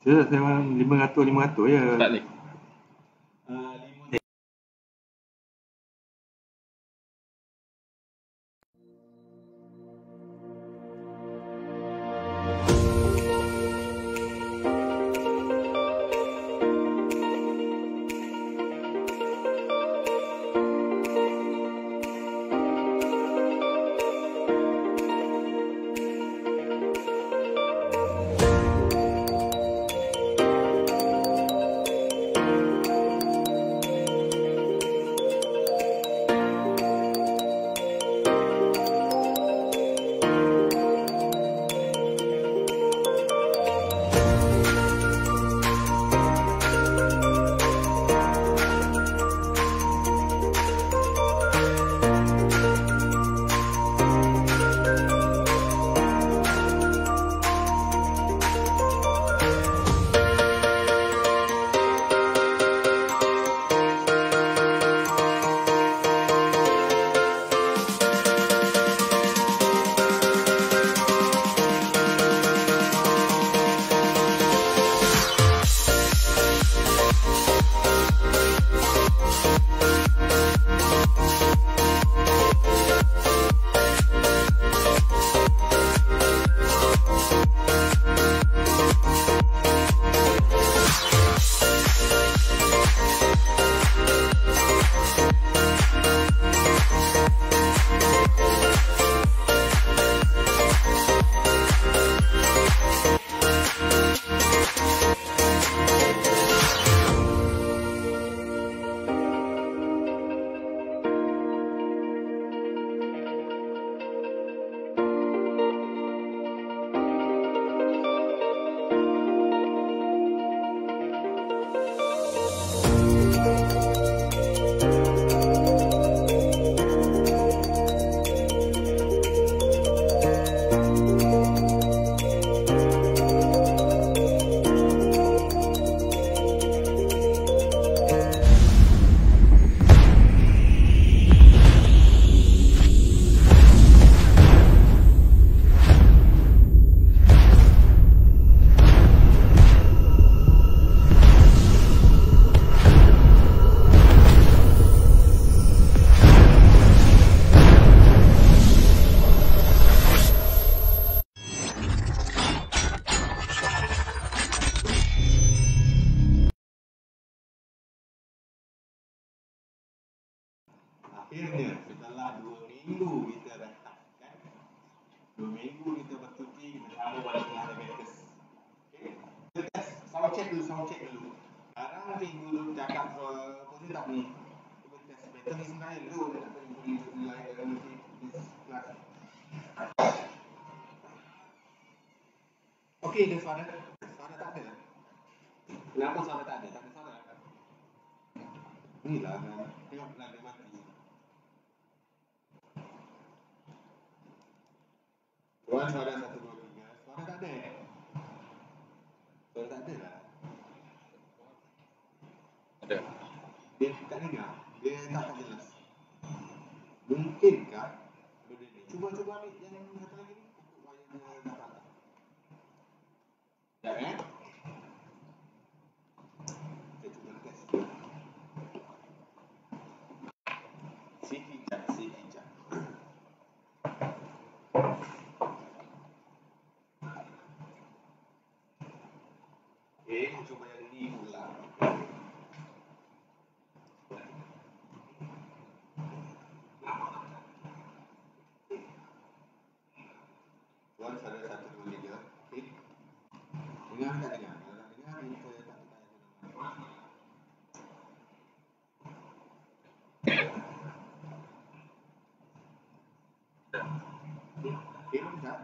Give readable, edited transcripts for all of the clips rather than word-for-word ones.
Saya orang 500 je. Tak ni. Akhirnya setelah 2 minggu kita rehat kan, 2 minggu kita bercuti, kita sambung balik dengan diabetes. Okay, kita test sound check dulu. Sekarang minggu dulu cakap positif tak ni, kita test better ni sebenarnya dulu nak pergi nilai nanti di kelas. Okey, ada suara tak ada. Kenapa suara tak ada? Tak ada suara. Inilah tengoklah dia mati. Tuan suara 1, 2, 3. Suara tak ada. Suara tak ada lah. Ada. Dia tak dengar. Dia tak jelas. Mungkinkah benda ni? Cuba ambil yang satu lagi ni. Untuk wayar dia dapat. Sekejap Kita cuba test. Sekejap. Cuba yang ni pula. Tuan suara 1, 2, 3. Okey. Dengar tak dengar? Kalau tak dengar, kita tak tanya. Okey, tak?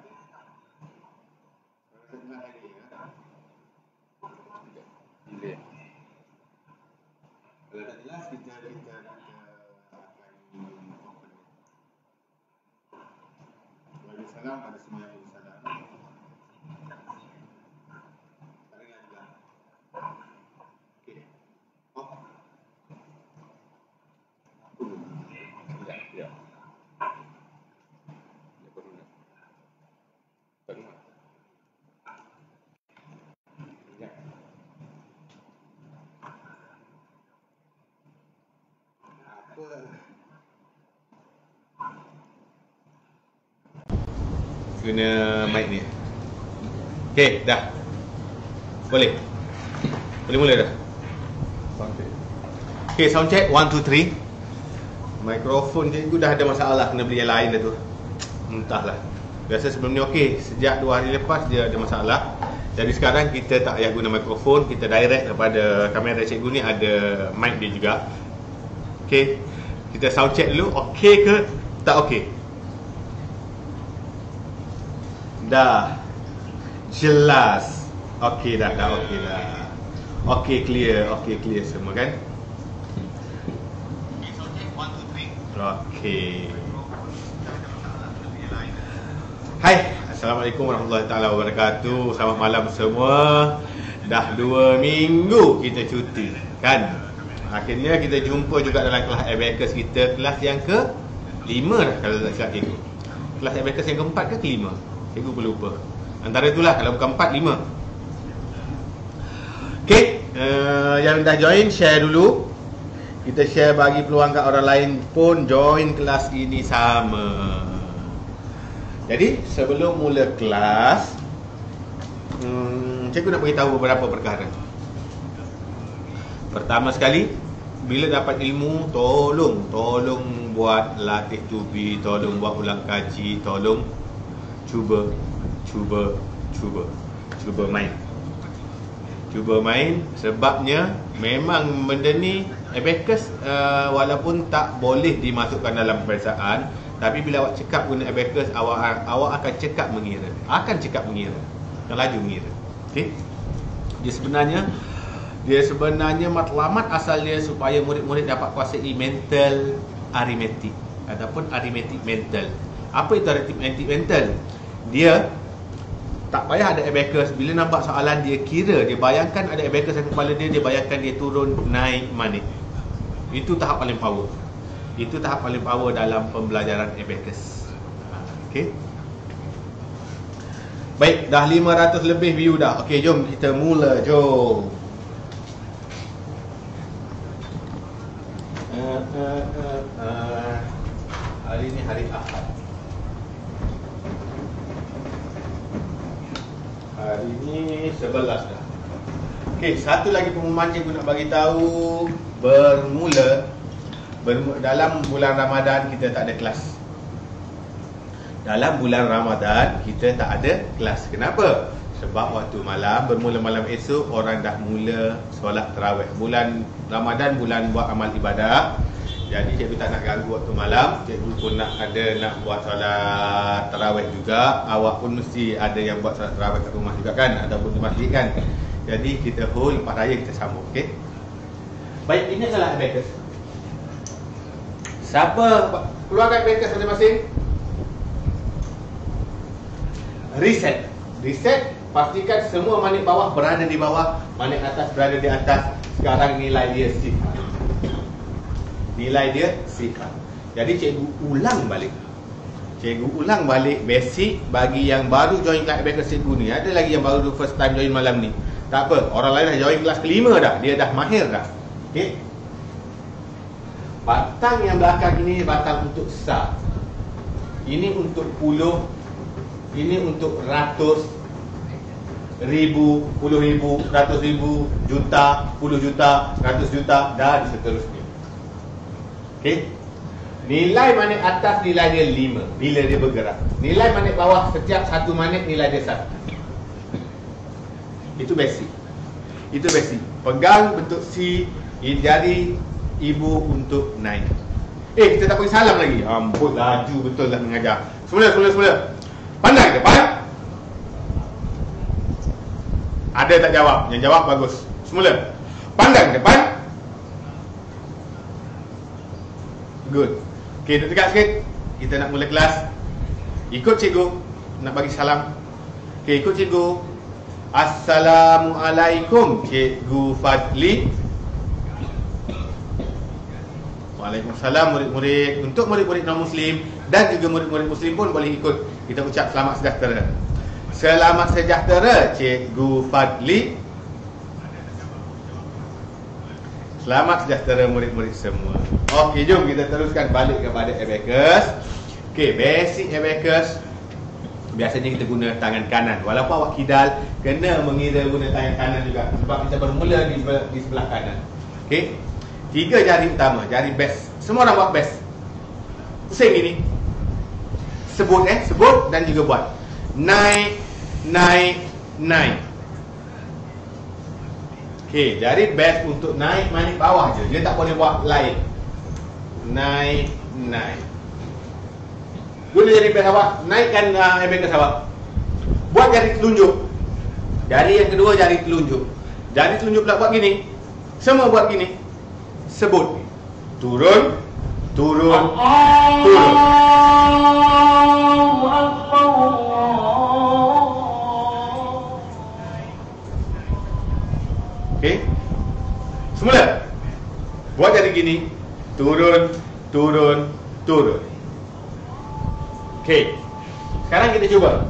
Suara tak dengar lagi ya? Boleh. Kalau tak jelas, kita akan Waalaikumsalam pada semua yang bersalam. Tak dengar juga. Okey. Oh. Ya. Tak dengar. apa. Guna mic ni. Okey, dah. Boleh. Boleh mula dah. Okey, sound check 1 2 3. Mikrofon cikgu dah ada masalah, kena beli yang lain dah tu. Entahlah. Biasa sebelum ni okey, sejak 2 hari lepas dia ada masalah. Jadi sekarang kita tak payah guna mikrofon, kita direct kepada kamera cikgu ni, ada mic dia juga. Okey. Kita sound check dulu, okey ke tak okey? Dah. Jelas. Okey dah okey dah. Okey clear semua kan? Okey. Hai, Assalamualaikum warahmatullahi taala wabarakatuh. Selamat malam semua. Dah 2 minggu kita cuti kan? Akhirnya kita jumpa juga dalam kelas Abacus kita, kelas yang ke-5 dah kalau tak silap cikgu. Kelas Abacus yang ke-4 ke ke-5? Cikgu pun lupa. Antara itulah, kalau bukan 4, 5. Okey, yang dah join share dulu. Kita share bagi peluang kat orang lain pun join kelas ini sama. Jadi sebelum mula kelas, cikgu nak beritahu beberapa perkara. Pertama sekali, bila dapat ilmu, tolong buat latih tubi, tolong buat ulang kaji, tolong cuba main. Cuba main, sebabnya memang benda ni Abacus walaupun tak boleh dimasukkan dalam peperiksaan, tapi bila awak cekap guna Abacus, awak akan cekap mengira. Akan laju mengira. Okey. Dia sebenarnya matlamat asal dia supaya murid-murid dapat kuasai mental aritmetik ataupun aritmetik mental. Apa itu aritmetik mental? Dia tak payah ada Abacus. Bila nampak soalan dia kira, dia bayangkan ada Abacus dalam kepala dia, dia bayangkan dia turun naik mana. Itu tahap paling power. Itu tahap paling power dalam pembelajaran Abacus. Okey. Baik, dah 500 lebih view dah. Okey, jom kita mula, jom. Hari ni hari Ahad. Hari ni 11 dah. Okey, satu lagi pengumuman cikgu nak bagi tahu. Bermula dalam bulan Ramadan kita tak ada kelas. Dalam bulan Ramadan kita tak ada kelas. Kenapa? Sebab waktu malam, bermula malam esok, orang dah mula solat tarawih. Bulan Ramadan bulan buat amal ibadah. Jadi cikgu tak nak ganggu waktu malam. Cikgu pun nak buat solat tarawih juga. Awak pun mesti ada yang buat solat tarawih kat rumah juga kan, ataupun di masjid kan. Jadi kita hold, lepas raya kita sambung. Okey. Baik, ini adalah Abacus. Siapa keluarkan Abacus masing-masing? Reset. Pastikan semua manik bawah berada di bawah, manik atas berada di atas. Sekarang nilai dia sifar. Jadi cikgu ulang balik basic bagi yang baru join kelas Abacus cikgu ni. Ada lagi yang baru first time join malam ni. Tak apa, orang lain dah join kelas ke-5 dah. Dia dah mahir dah. Okey. Batang yang belakang ini batang untuk sah. Ini untuk puluh. Ini untuk ratus, ribu, puluh ribu, ratus ribu, juta, puluh juta, ratus juta, dan seterusnya. Okey. Nilai manik atas nilai dia 5 bila dia bergerak. Nilai manik bawah setiap satu manik nilai dia 1. Itu basic. Pegang bentuk C, jari ibu untuk naik. Kita tak bagi salam lagi. Ampun, laju betul lah mengajar. Semula. Pandang depan. Ada tak jawab? Yang jawab bagus. Semula. Pandang depan. Good. Okey, duduk dekat sikit. Kita nak mula kelas. Ikut cikgu. Nak bagi salam. Okey, ikut cikgu. Assalamualaikum, Cikgu Fadli. Waalaikumsalam murid-murid. Untuk murid-murid non-Muslim dan juga murid-murid Muslim pun boleh ikut. Kita ucap selamat sejahtera. Selamat sejahtera, Cikgu Fadli. Selamat sejahtera murid-murid semua. Okey, jom kita teruskan balik kepada abacus. Okey, basic abacus. Biasanya kita guna tangan kanan. Walaupun awak kidal, kena mengira guna tangan kanan juga. Sebab kita bermula di sebelah kanan. Okey. 3 jari utama, jari best. Semua orang buat best. Pusing ini. Sebut sebut dan juga buat. Naik, naik, naik. Okey, jari best untuk naik manik bawah je. Dia tak boleh buat lain. Naik, naik. Guna jari best awak, naikkan abacus awak. Buat jari telunjuk. Jari yang kedua jari telunjuk. Jari telunjuk pula buat gini. Semua buat gini. Sebut. Turun, turun, turun. Okey. Semula. Buat jari gini. Turun, turun, turun. Okey. Sekarang kita cuba.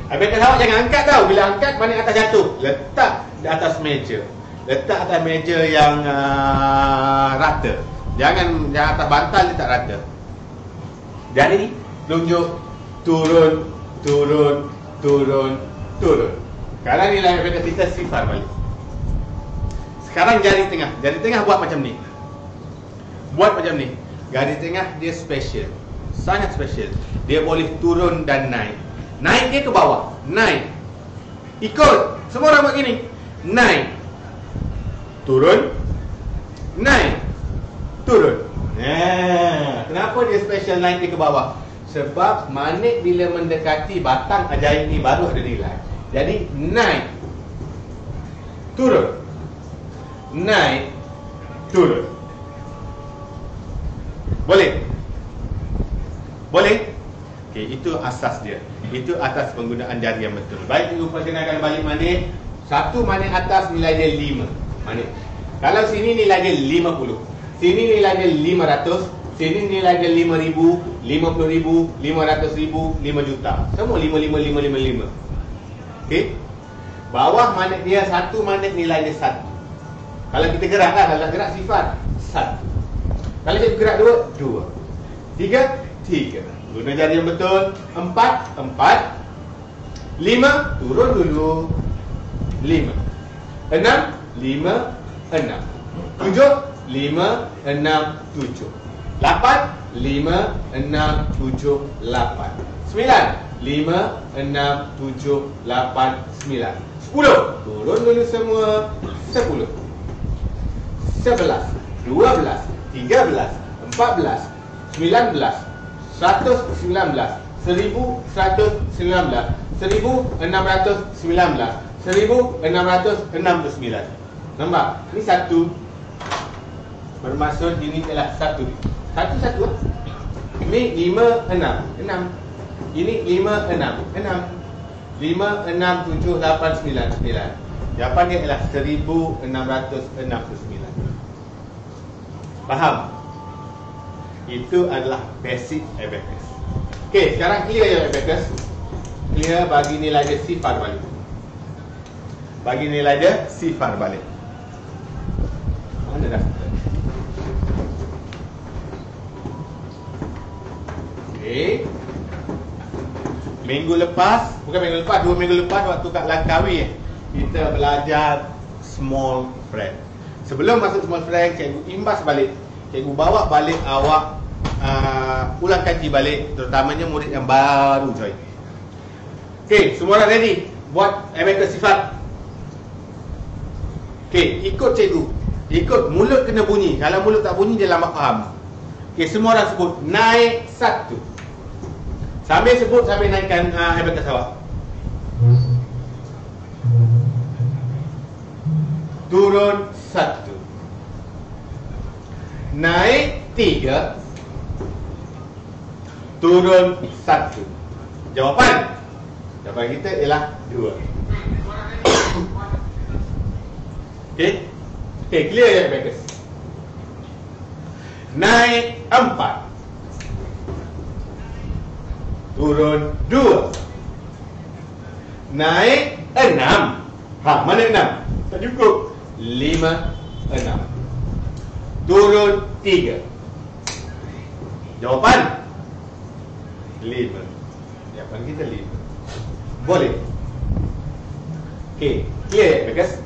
Abacus awak jangan angkat tau. Bila angkat, manik atas jatuh. Letak di atas meja. Letak atas meja yang rata. Jangan atas bantal dia tak rata. Jari tunjuk. Turun, turun, turun, turun. Sekarang nilai abacus kita sifar balik. Sekarang jari tengah. Jari tengah buat macam ni. Buat macam ni. Jari tengah dia special. Sangat special. Dia boleh turun dan naik. Naik dia ke bawah. Naik. Ikut. Semua orang buat gini. Naik. Turun. Naik. Turun. Kenapa dia special naik dia ke bawah? Sebab manik bila mendekati batang ajaib ni baru ada nilai. Jadi naik. Turun. Naik. Turun. Boleh? Boleh? Okey, itu asas dia. Itu atas penggunaan jari yang betul. Baik, cikgu perkenalkan balik manik. Satu manik atas nilai dia 5 manik. Kalau sini nilai dia 50. Sini nilai dia 500. Sini nilai dia 5,000, 50,000, 500,000, 5 juta. Semua 5. Okey? Bawah manik dia satu manik nilai dia 1. Kalau kita gerak lah, kalau gerak sifat 1. Kalau kita gerak 2, 2. 3, 3. Guna jari yang betul. 4, 4. 5, turun dulu. 5. 6, 5, 6. 7, 5, 6, 7. 8, 5, 6, 7, 8. 9, 5, 6, 7, 8, 9. 10, turun dulu semua. 10. 11, 12, 13, 14, 19, 119, 1119, 1619, 1669. Nampak? Ini 1. Bermaksud ini adalah 1. 1. Ini 5, 6. 6. Ini 5, 6. 6. 5, 6, 7, 8, 9. 9. Jawapan dia adalah 1669. Faham? Itu adalah basic abacus. Okey, sekarang clear ya abacus. Clear, bagi nilai dia sifar balik. Bagi nilai dia sifar balik. Mana dah? Okey. Minggu lepas, bukan minggu lepas, 2 minggu lepas waktu kat Langkawi kita belajar small frame. Sebelum masuk small frame, cikgu imbas balik. Cikgu bawa balik awak ulang kaji balik, terutamanya murid yang baru join. Okey, semua orang ready? Buat abacus sifat. Okey, ikut cikgu. Ikut, mulut kena bunyi. Kalau mulut tak bunyi, dia lambat faham. Okey, semua orang sebut naik 1. Sambil sebut, sambil naikkan abacus awak. Turun 1. Naik 3. Turun 1. Jawapan kita ialah 2. Okey, clear ya abacus. Naik 4. Turun 2. Naik 6. Mana 6? Tak cukup. 5, 6. turun 3. Jawapan 5. Jawapan kita 5. Boleh? Okey, clear ya, Bekas?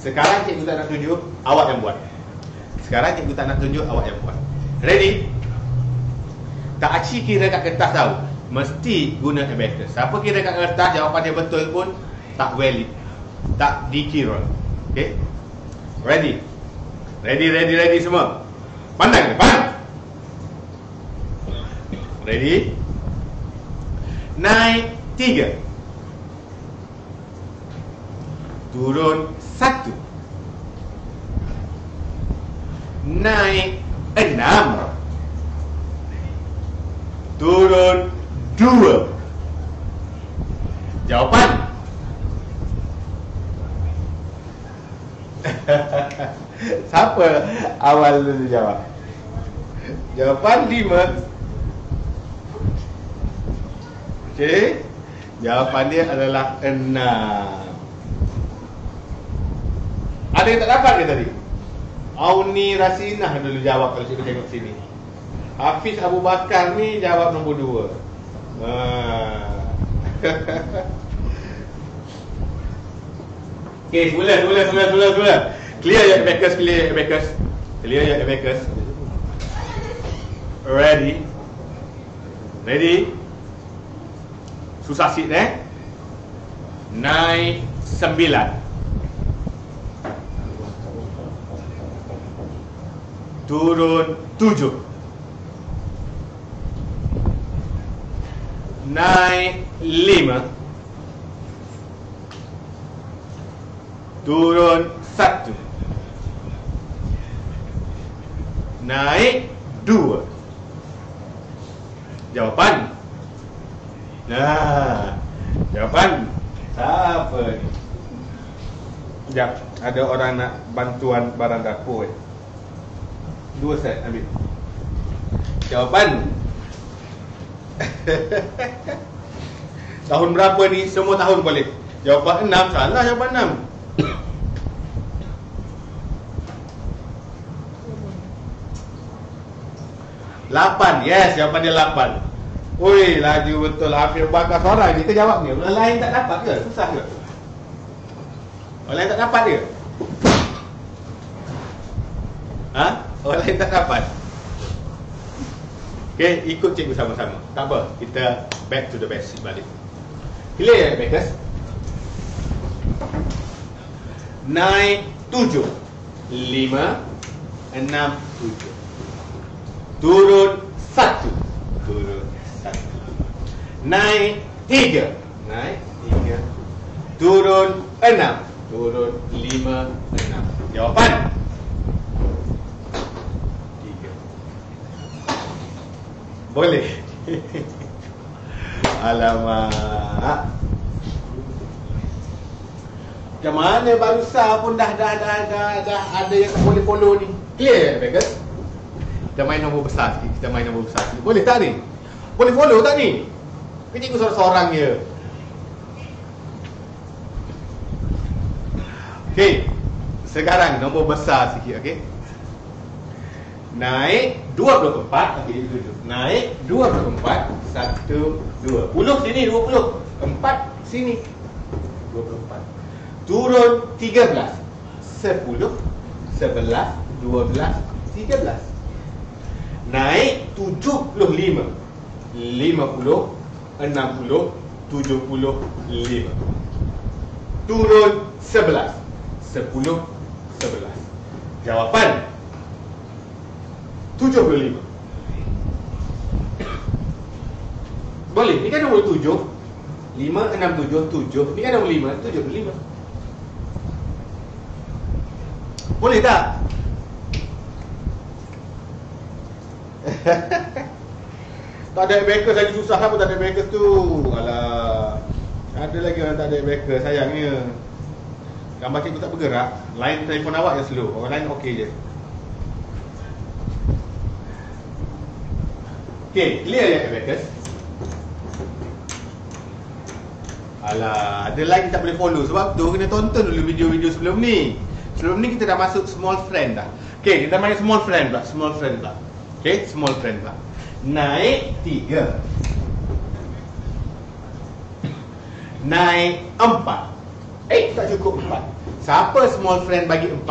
Sekarang cikgu tak nak tunjuk, awak yang buat. Sekarang cikgu tak nak tunjuk, awak yang buat. Ready? Tak aci kira kat kertas tahu. Mesti guna abacus. Siapa kira kat kertas jawapan dia betul pun tak valid, tak dikira. Okey? Ready? Ready semua. Pandang ke depan. Ready? Naik 3. Turun 1. Naik 6. Turun 2. Jawapan? Siapa awal dulu jawab? Jawapan 5. Okey. Jawapan dia adalah 6. Ada yang tak dapat ke tadi? Auni Rasinah dulu jawab kalau cikgu tengok sini. Hafiz Abu Bakar ni jawab nombor 2. Okey, mula. Clear ya abacus, Clear ya abacus. Ready? Susah sikit Naik 9. Turun 7. Naik 5. Turun 1. Naik 2. Jawapan? Nah, jawapan siapa ni? Sekejap, ada orang nak bantuan barang dapur 2 set ambil. Jawapan? Tahun berapa ni? Semua tahun boleh. Jawapan 6, salah jawapan 6. Lapan, yes, jawapan dia 8. Oi, laju betul. Hampir bakar seorang ni terjawab ni. Orang lain tak dapat ke? Susah ke? Orang lain tak dapat ke? Ha? Orang lain tak dapat? Okay, ikut cikgu sama-sama. Tak apa, kita back to the basic balik. Clear ya, Bekas? Naik 7. 5, 6, 7. Turun 1. Naik 3. Turun 6. 5, 6. Jawapan? 3. Boleh? Alamak. Macam mana barusan pun dah ada yang boleh follow ni. Clear, Bekas? Kita main nombor besar sikit. Boleh tak ni? Boleh follow tak ni? Ke cikgu seorang-seorang je? Okey. Sekarang nombor besar sikit, okey? Naik 24. Okey, duduk. Naik 24. 1, 2. 10 sini, 20. 4 sini. 24. Turun 13. 10, 11, 12, 13. Naik 75. 50, 60, 75. Turun 11. 10, 11. Jawapan 75. Boleh, ni kan nombor 7. 5, 6, 7, 7. Ni kan nombor 5, 75. Boleh tak? Tak ada abacus lagi susah apa tak ada abacus tu. Alah. Ada lagi orang tak ada abacus, sayangnya. Gambar cikgu tak bergerak. Line telefon awak yang slow. Orang lain okey je. Okey, clear ya abacus? Alah, ada lagi tak boleh follow. Sebab tu kena tonton dulu video-video sebelum ni. Sebelum ni kita dah masuk small friend dah. Okey, kita main small friend pula. Small friend pula. Okey, small friend pula. Naik 3. Naik 4. Tak cukup 4. Siapa small friend bagi 4?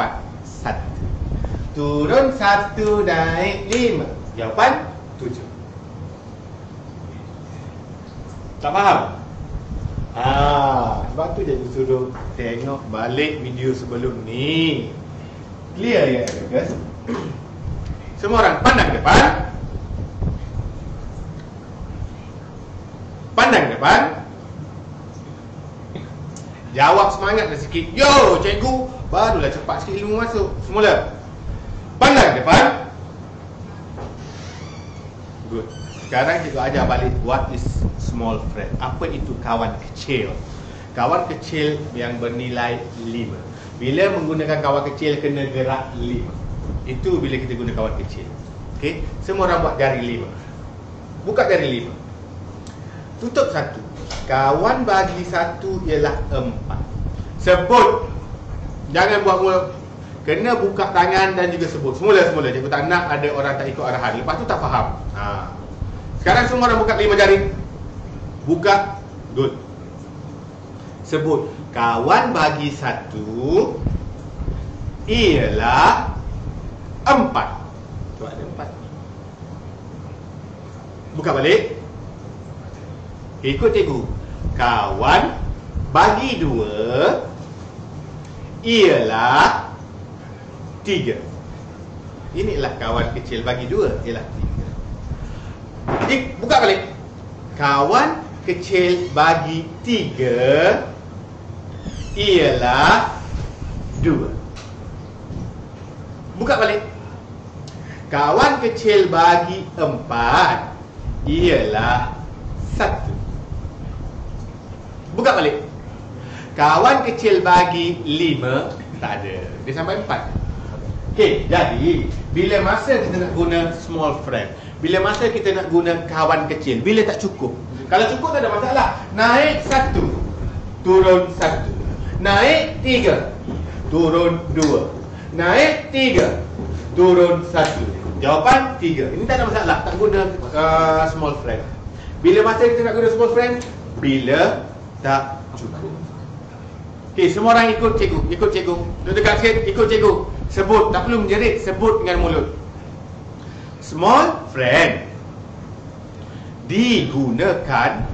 1. Turun 1, naik 5. Jawapan 7. Tak faham? Sebab tu cikgu suruh tengok balik video sebelum ni. Clear ya, guys? Semua orang pandang depan. Pandang depan. Jawab semangat sikit. Yo, cikgu, barulah cepat sikit ilmu masuk. Semula. Pandang depan. Good. Sekarang cikgu ajar balik what is small friend. Apa itu kawan kecil? Kawan kecil yang bernilai 5. Bila menggunakan kawan kecil kena gerak 5. Itu bila kita guna kawan kecil. Okey, semua orang buat jari 5. Buka jari 5. Tutup 1. Kawan bagi 1 ialah 4. Sebut. Jangan buat mulut. Kena buka tangan dan juga sebut. Semula-semula cikgu tak nak ada orang tak ikut arahan. Lepas tu tak faham. Sekarang semua orang buka 5 jari. Buka. Good. Sebut. Kawan bagi 1 ialah 4. Tu ada 4. Buka balik. Ikut cikgu. Kawan bagi 2 ialah 3. Inilah kawan kecil bagi 2 ialah 3. Buka balik. Kawan kecil bagi 3 ialah 2. Buka balik. Kawan kecil bagi 4 ialah 1. Buka balik. Kawan kecil bagi 5 tak ada. Dia sampai 4. Okey, jadi bila masa kita nak guna small friend, bila masa kita nak guna kawan kecil, bila tak cukup. Kalau cukup tak ada masalah. Naik 1, turun 1. Naik 3, turun 2. Naik 3, turun 1. Jawapan 3. Ini tak ada masalah. Tak guna small friend. Bila masa kita nak guna small friend? Bila tak cukup. Okey, semua orang ikut cikgu. Ikut cikgu. Duduk dekat sikit, ikut cikgu. Sebut, tak perlu menjerit. Sebut dengan mulut. Small friend digunakan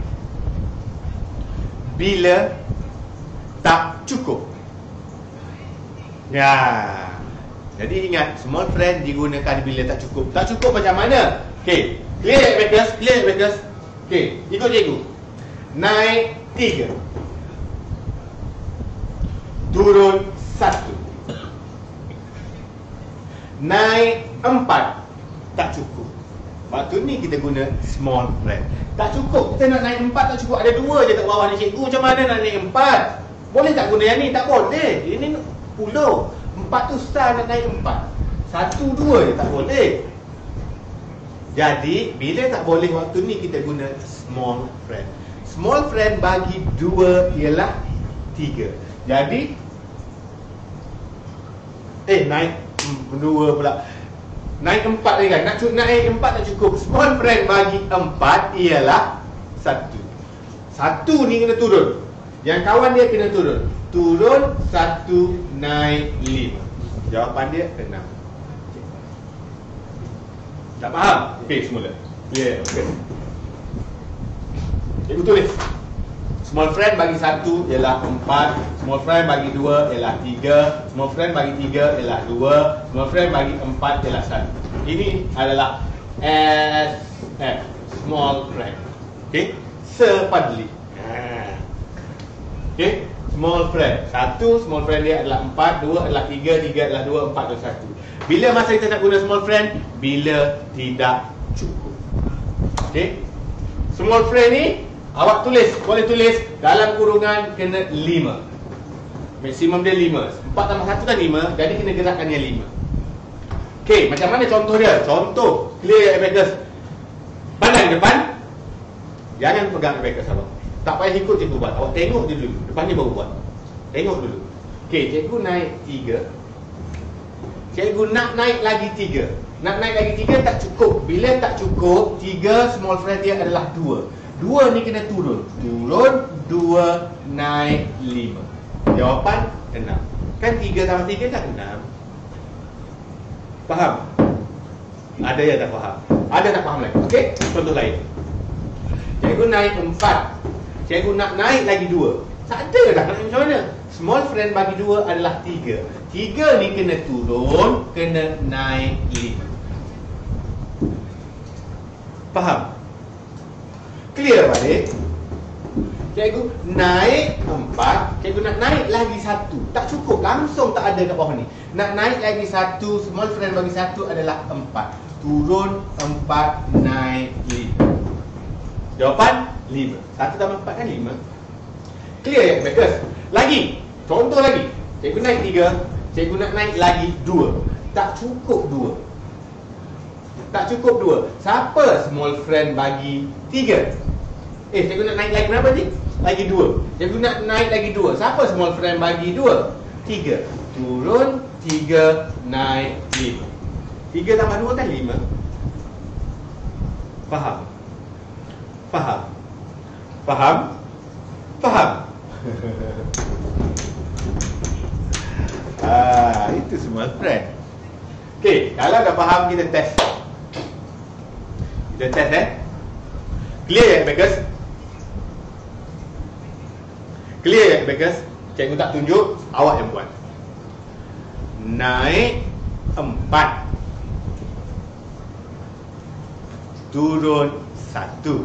bila tak cukup. Ya. Jadi ingat, small friend digunakan bila tak cukup. Tak cukup macam mana? Okey, clear backers, clear backers. Okey, ikut cikgu. Naik 3, turun 1. Naik 4, tak cukup. Waktu ni kita guna small friend. Tak cukup, kita nak naik 4 tak cukup. Ada 2 je kat bawah ni cikgu. Macam mana nak naik 4? Boleh tak guna yang ni? Tak boleh. Ini 10. 4 tu star nak naik 4. 1, 2 je tak boleh. Jadi bila tak boleh waktu ni kita guna small friend. Small friend bagi 2 ialah 3. Jadi naik 2 pula. Naik 4 lagi kan. Naik 4 tak cukup. Small friend bagi 4 ialah 1. 1 ni kena turun. Yang kawan dia kena turun. Turun 1, naik 5. Jawapan dia 6. Tak faham? Okey, semula. Clear. Okey. Cikgu tulis. Small friend bagi 1 ialah 4. Small friend bagi 2 ialah 3. Small friend bagi 3 ialah 2. Small friend bagi 4 ialah 1. Ini adalah SF, small friend. Okey, sepadli. Okey, small friend. 1, small friend dia adalah 4. 2 adalah 3. 3 adalah 2. 4 adalah 1. Bila masa kita nak guna small friend? Bila tidak cukup. Okey, small friend ni awak tulis, boleh tulis dalam kurungan kena 5. Maksimum dia 5. 4 tambah 1 kan 5. Jadi kena gerakkan yang 5. Okey, macam mana contoh dia? Contoh, clear abacus. Pandang depan. Jangan pegang abacus awak. Tak payah ikut cikgu buat. Awak tengok dia dulu. Depan ni baru buat. Tengok dulu. Okey, cikgu naik 3. Cikgu nak naik lagi 3. Nak naik lagi 3 tak cukup. Bila tak cukup, 3 small friend dia adalah 2. 2 ni kena turun. Turun 2 naik 5. Jawapan 6. Kan 3 tambah 3 kan 6. Faham? Ada yang tak faham? Ada tak faham lagi? Okey, contoh lain. Cikgu naik 4. Cikgu nak naik lagi 2. Tak ada dah, nak macam mana? Small friend bagi 2 adalah 3. 3 ni kena turun, kena naik 5. Faham? Clear balik? Cikgu naik 4. Cikgu nak naik lagi 1. Tak cukup, langsung tak ada kat bawah ni. Nak naik lagi 1, small friend bagi 1 adalah 4. Turun 4, naik 5. Jawapan 5. 1 tambah 4 kan 5. Clear ya, backers? Lagi, contoh lagi. Cikgu naik 3. Cikgu nak naik lagi 2. Tak cukup 2. Tak cukup 2. Siapa small friend bagi 3? Cikgu nak naik lagi berapa ni? Lagi 2. Cikgu nak naik lagi 2. Siapa small friend bagi 2? 3. Turun 3, naik 5. 3 tambah 2 kan 5. Faham? Faham? Faham? Faham? Itu semua friend. Okey, kalau dah faham kita test. Kita test Clear ya backers? Clear ya backers? Cikgu tak tunjuk, awak yang buat. Naik 4. Turun 1.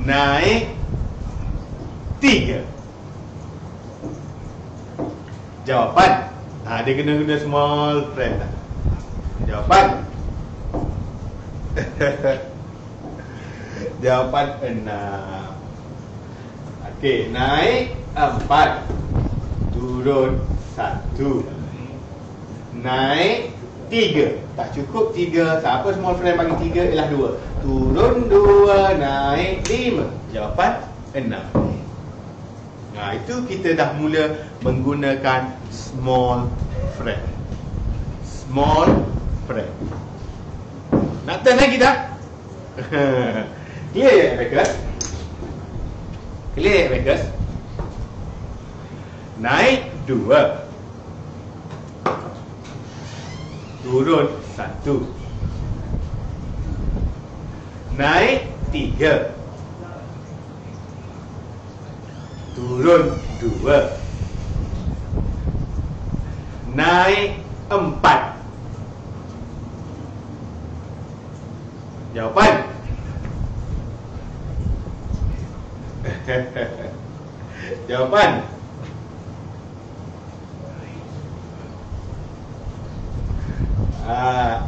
Naik 3. Jawapan. Dia kena guna small friend lah. Jawapan. Jawapan 6. Okey, naik 4. Turun 1. Naik 3. Tak cukup 3. Siapa small friend bagi 3 ialah 2. Turun 2, naik 5. Jawapan 6. Itu kita dah mula menggunakan small friend. Small friend. Nak turn lagi tak? Clear ya backers? Clear ya backers? Naik 2. Turun 1. Naik 3. Turun 2. Naik 4. Jawapan. Jawapan.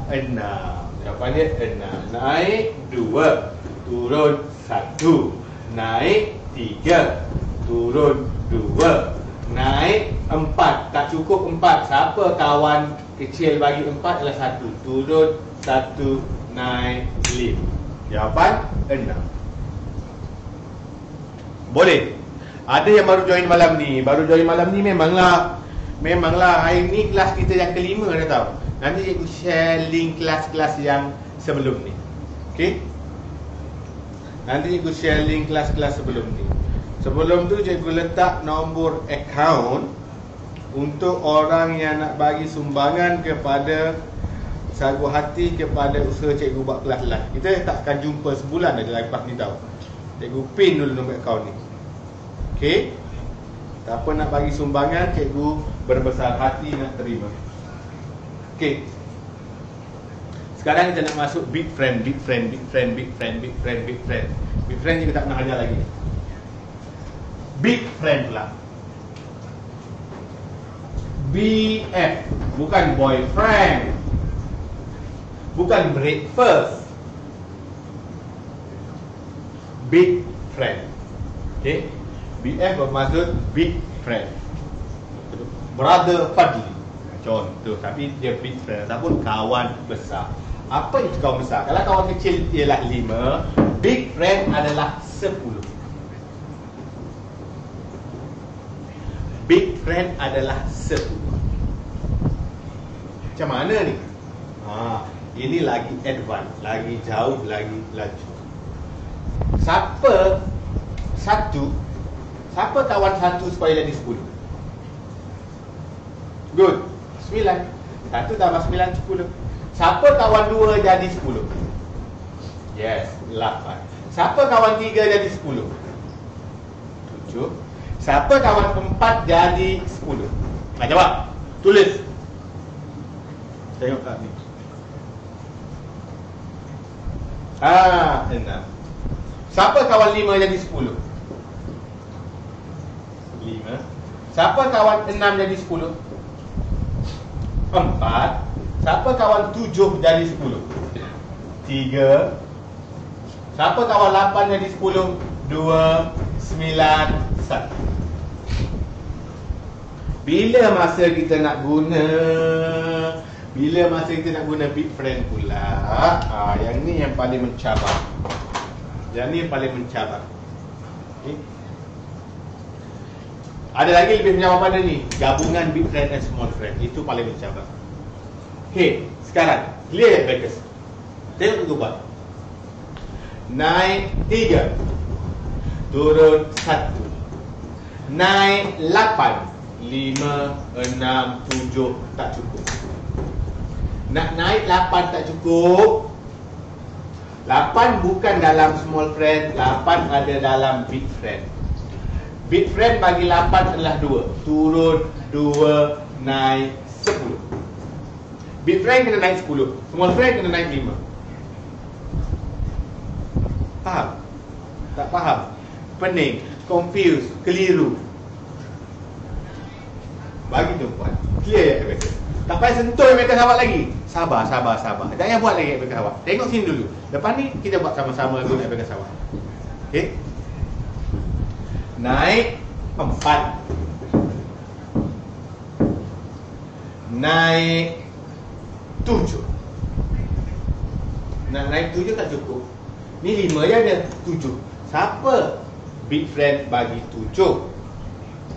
Enam. Jawapannya 6. Naik 2. Turun 1. Naik 3. Turun 2. Naik 4. Tak cukup 4. Siapa kawan kecil bagi 4 adalah 1. Turun 1, naik 5. Jawapan 6. Boleh. Ada yang baru join malam ni. Baru join malam ni memanglah hari ni kelas kita yang kelima dah tahu. Nanti cikgu share link kelas-kelas yang sebelum ni. Okey? Nanti cikgu share link kelas-kelas sebelum ni. Sebelum tu cikgu letak nombor akaun untuk orang yang nak bagi sumbangan kepada Sagu Hati, kepada usaha cikgu buat kelas live. Kita tak akan jumpa sebulan aja lepas ni tahu. Cikgu pin dulu nombor akaun ni. Okey? Siapa nak bagi sumbangan, cikgu berbesar hati nak terima. Okey. Sekarang kita nak masuk big friend. Big friend juga tak pernah ajar lagi. Big friend pula. BF, bukan boyfriend. Bukan breakfast. Big friend. Okey. BF bermaksud big friend. Brother Fadli. Contoh, tapi dia big friend ataupun kawan besar. Apa itu kawan besar? Kalau kawan kecil ialah 5, big friend adalah 10. Big friend adalah 10. Macam mana ni? Ini lagi advance, lagi jauh, lagi laju. Siapa kawan satu supaya jadi 10? Good. 9. 1 tambah 9, 10. Siapa kawan 2 jadi 10? Yes, 8. Siapa kawan 3 jadi 10? 7. Siapa kawan 4 jadi 10? Jawab. Tulis. Tengok kat ni. 6. Siapa kawan 5 jadi 10? 5. Siapa kawan 6 jadi 10? 4. Siapa kawan 7 jadi 10? 3. Siapa kawan 8 jadi 10? 2, 9, 1. Bila masa kita nak guna big friend pula, yang ni yang paling mencabar. Okay. Ada lagi lebih mencabar pada ni, gabungan big friend dan small friend. Itu paling mencabar. Okay, sekarang clear ya backers? Tengok tu buat. Naik 3, turun 1, naik 8, 5, 6, 7 tak cukup. Nak naik 8 tak cukup. 8 bukan dalam small friend, 8 ada dalam big friend. Big friend bagi 8 adalah 2. Turun 2, naik 10. Big friend kena naik 10, small friend kena naik 5. Faham? Tak faham? Pening, confused, keliru. Bagi tuan-puan, clear ya mereka? Tak payah sentuh mereka awak lagi. Sabar. Tak payah buat lagi mereka awak. Tengok sini dulu. Lepas ni kita buat sama-sama guna mereka awak. Okey? Naik 4. Naik 7. Nak naik 7 tak cukup. Ni 5 je ada, 7. Siapa big friend bagi 7?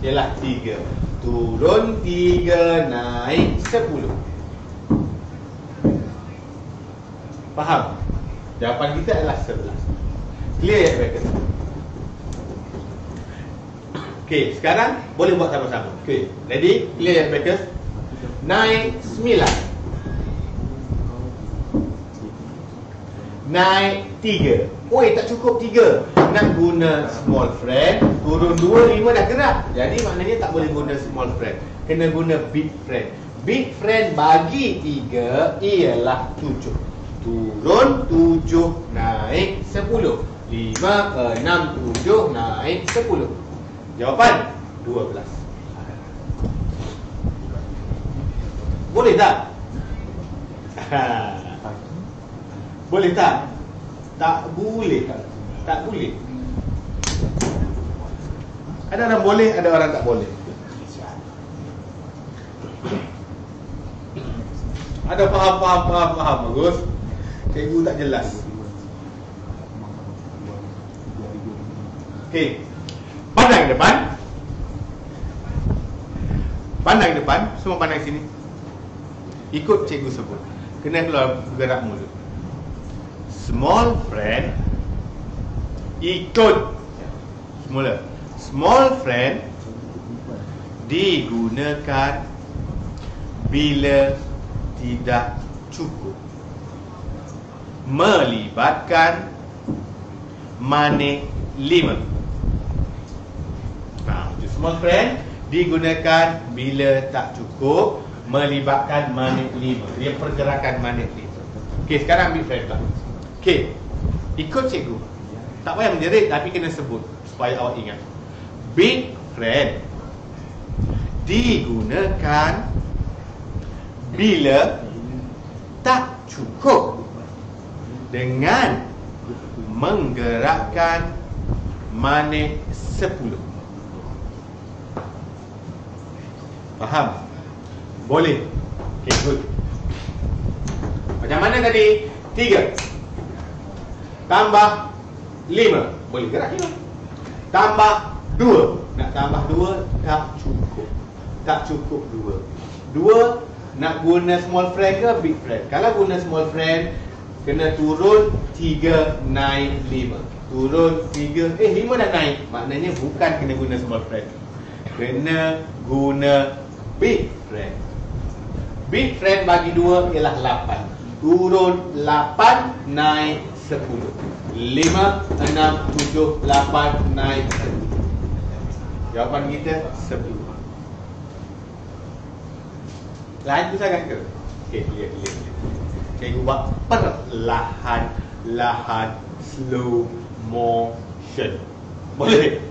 Ialah 3. Turun 3, naik 10. Faham? Jawapan kita adalah 11. Clear ya mereka? Okey, sekarang boleh buat sama-sama. Okey, ready? Clear ya mereka? Naik 9, naik 3. Oi, tak cukup 3. Nak guna small friend. Turun 2, 5 dah gerak. Jadi maknanya tak boleh guna small friend. Kena guna big friend. Big friend bagi 3 ialah 7. Turun 7, naik 10. 5, 6, 7, naik 10. Jawapan 12. Boleh tak? Boleh tak? Tak boleh. Tak boleh. Ada orang boleh, ada orang tak boleh. Ada faham bagus. Cikgu tak jelas. Okey. Pandang depan. Pandang depan, semua pandang sini. Ikut cikgu sebut. Kena keluar gerak mulut. Small friend. Ikut. Semula. Small friend digunakan bila tidak cukup. Melibatkan manik 5. Small friend digunakan bila tak cukup, melibatkan manik 5. Dia pergerakan manik 5. Okey, sekarang big friend pula. Okey, ikut cikgu. Tak payah menjerit, tapi kena sebut supaya awak ingat. Big friend digunakan bila tak cukup dengan menggerakkan manik 10. Faham? Boleh? Okay, good. Macam mana tadi? 3 tambah 5. Boleh gerak 5. Tambah 2. Nak tambah 2 tak cukup. Tak cukup 2. 2 nak guna small friend ke big friend? Kalau guna small friend, kena turun 3 naik 5. Turun 3, 5 dah naik. Maknanya bukan kena guna small friend, kena guna big friend. Big friend bagi 2 ialah 8. Turun 8 naik 10. 5, 6, 7, 8 naik 10. Jawapan kita 10. Lain tu sangat ke? Okey, clear. Cikgu buat perlahan-lahan, slow motion. Boleh?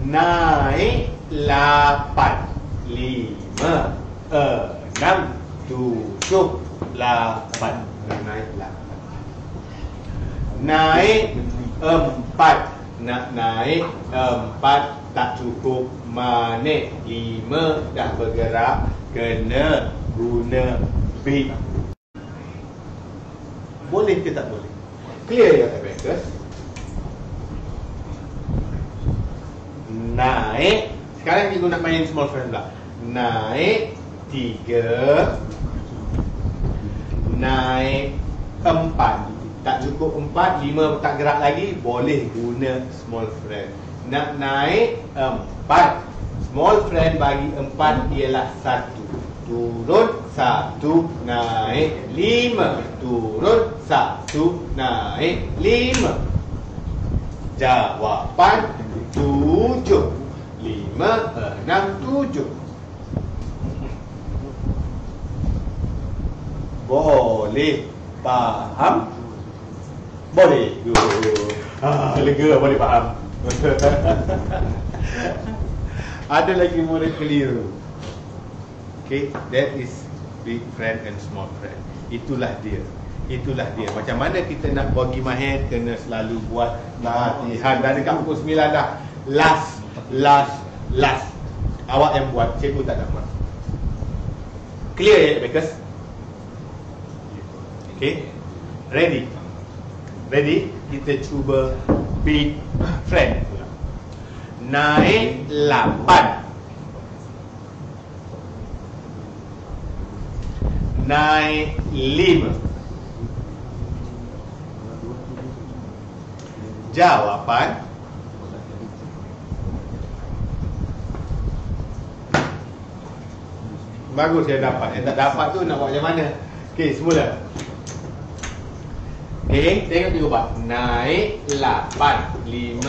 Naik 8, 5, 6, 7, 8. Naik 8. Naik 4. Nak naik 4 tak cukup manik. 5 dah bergerak, kena guna big. Boleh ke tak boleh? Clear ya abacus? Naik. Sekarang cikgu nak main small friend pula. Naik 3, naik 4. Tak cukup 4, 5 tak gerak lagi, boleh guna small friend. Nak naik 4, small friend bagi 4 ialah 1. Turun 1, naik 5. Turun 1, naik 5. Jawapan 7. 5, 6, 7. Boleh faham? Boleh. Lega, boleh faham. Ada lagi murid keliru. Okay, that is big friend and small friend. Itulah dia. Macam mana kita nak bagi mahir, kena selalu buat latihan. Dan dekat pukul 9 dah. Last. Awak yang buat, cikgu tak nak buat. Clear ya, Abacus? Okay, ready? Kita cuba big friend pula. Naik 8, naik 5. Jawapan bagus, saya dapat. Yang tak dapat tu nak buat macam mana? Okey, semula. Okey, tengok cikgu buat. Naik 8, 5,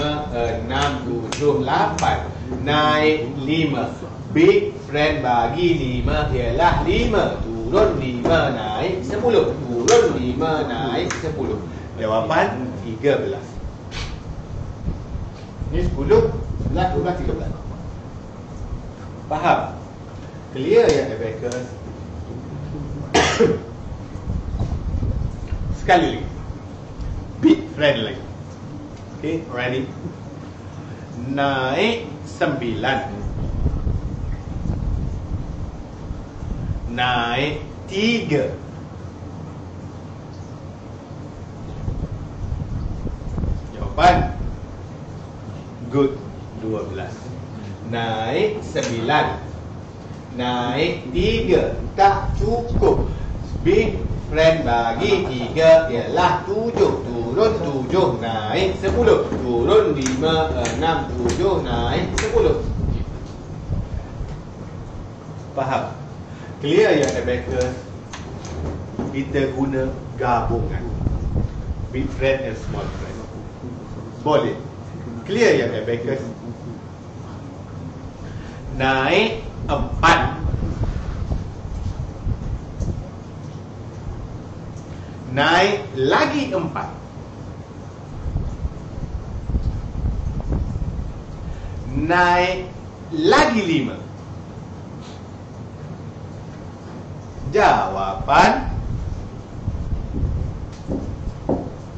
6, 7, 8. Naik 5. Big friend bagi 5 ialah 5. Turun 5, naik 10. Turun 5, naik 10. Jawapan 13. Ni 10, 11, 12, 13. Faham? Clear ya, Abacus? Sekali lagi. Big friend lagi. Okay, ready? Naik 9, naik 3. Jawapan good, 12. Naik 9, naik 3. Tak cukup. Big friend bagi 3 ialah 7. Turun 7, naik 10. Turun 5, 6, 7, naik 10. Faham? Clear ya, Abacus? Kita guna gabungan big friend and small friend. Boleh? Clear ya, Abacus? Naik 4, naik lagi 4. Naik lagi 5. Jawapan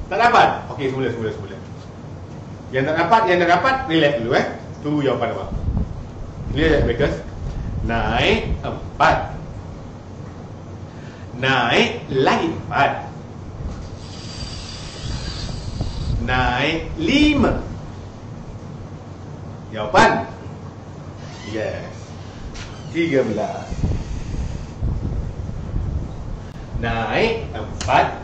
tak dapat. Okey, semula. Yang tak dapat, relax dulu Tunggu jawapan awak. Clear ya, Abacus? Naik 4, naik lagi 4. Naik 5. Jawapan yes, 13. naik 4,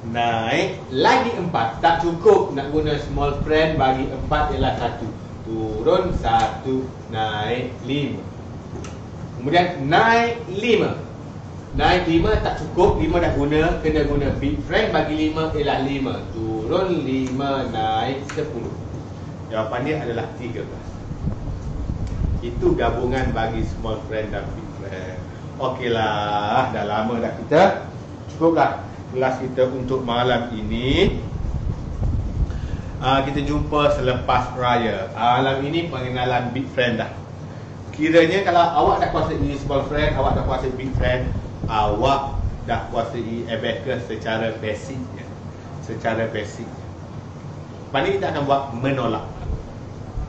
naik lagi 4. Tak cukup nak guna small friend, bagi 4 ialah 1. Turun 1, naik 5. Kemudian naik 5. Naik 5 tak cukup, 5 dah guna, kena guna big friend, bagi 5 ialah 5. Turun 5, naik 10. Jawapan dia adalah 13. Itu gabungan bagi small friend dan big friend. Okeylah, dah lama dah kita. Cukuplah kelas kita untuk malam ini. Kita jumpa selepas raya. Malam ini pengenalan big friend dah. Kiranya kalau awak dah kuasai small friend, awak dah kuasai big friend, awak dah kuasai abacus secara basicnya. Secara basic. Lepas ni kita akan buat menolak.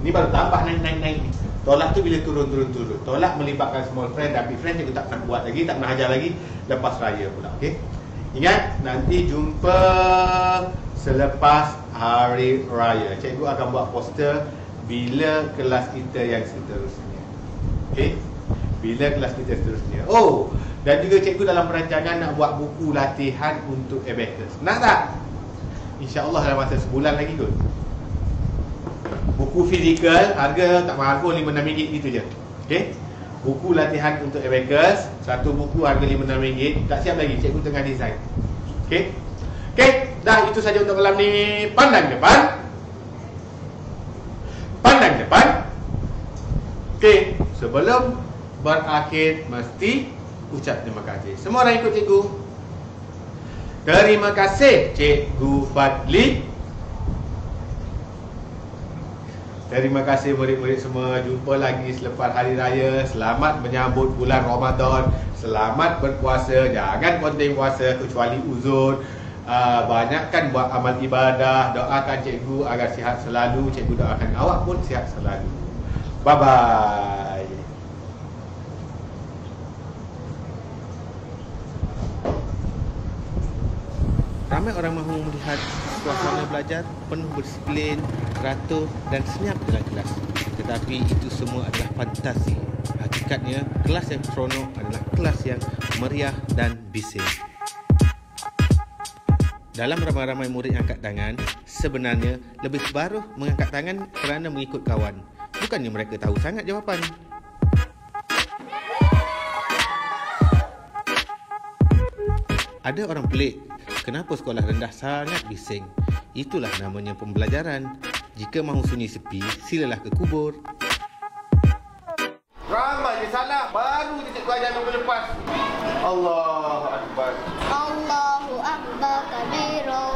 Ni baru tambah naik. Tolak tu bila turun. Tolak melibatkan small friend dan big friend, cikgu tak nak buat lagi, tak nak ajar lagi lepas raya pula. Okey. Ingat, nanti jumpa selepas hari raya. Cikgu akan buat poster bila kelas kita yang seterusnya. Okey. Bila kelas kita seterusnya. Oh, dan juga cikgu dalam perancangan nak buat buku latihan untuk abacus. Nak tak? InsyaAllah dalam masa sebulan lagi kot. Buku fizikal, harga tak mahal pun, RM5-6 gitu je. Okey. Buku latihan untuk abacus, satu buku harga RM5-6. Tak siap lagi, cikgu tengah design. Okey. Okey, dah itu saja untuk malam ni. Pandang depan. Pandang depan. Okey, sebelum berakhir mesti ucap terima kasih. Semua orang ikut cikgu. Terima kasih Cikgu Fadli. Terima kasih murid-murid semua. Jumpa lagi selepas hari raya. Selamat menyambut bulan Ramadan. Selamat berpuasa. Jangan konten puasa kecuali uzur. Banyakkan buat amal ibadah. Doakan cikgu agar sihat selalu. Cikgu doakan awak pun sihat selalu. Bye-bye. Ramai orang mahu melihat suasana belajar penuh berdisiplin, teratur dan senyap dalam kelas. Tetapi itu semua adalah fantasi. Hakikatnya, kelas yang seronok adalah kelas yang meriah dan bising. Dalam ramai-ramai murid yang angkat tangan, sebenarnya lebih separuh mengangkat tangan kerana mengikut kawan. Bukannya mereka tahu sangat jawapan. Ada orang pelik, kenapa sekolah rendah sangat bising? Itulah namanya pembelajaran. Jika mahu sunyi sepi, silalah ke kubur. Ramai je salah. Baru je cikgu ajar minggu lepas. Allahu Akbar. Allahu Akbar kabira.